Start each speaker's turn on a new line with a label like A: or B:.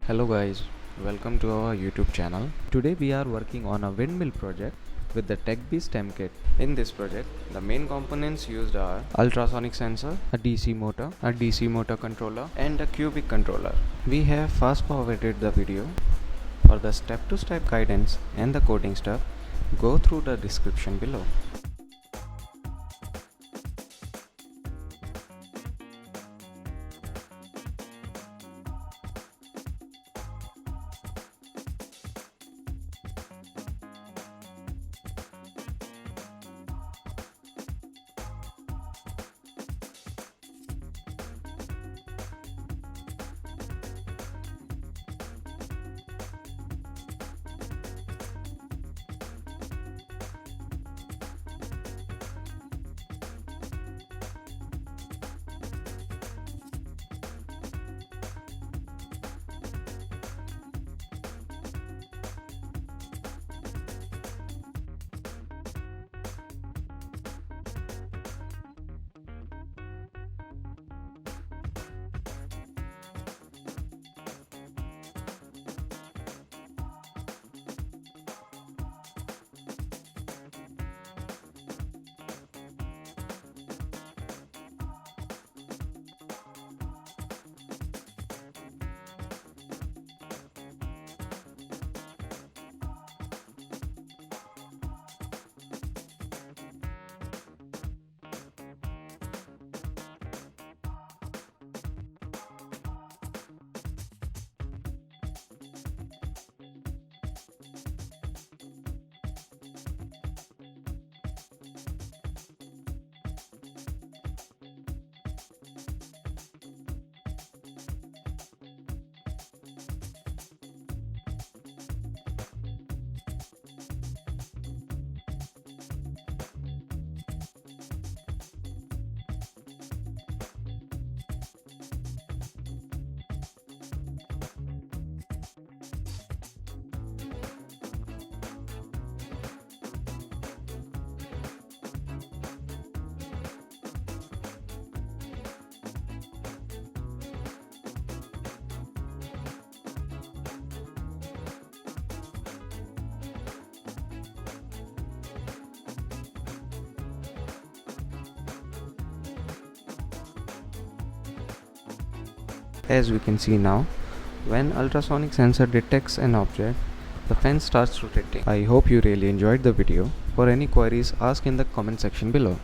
A: Hello guys, welcome to our YouTube channel. Today we are working on a windmill project with the TECHB STEM kit. In this project, the main components used are ultrasonic sensor, a DC motor controller and a cubic controller. We have fast forwarded the video. For the step-to-step guidance and the coding stuff, go through the description below. As we can see now, when ultrasonic sensor detects an object, the fan starts rotating. I hope you really enjoyed the video. For any queries, ask in the comment section below.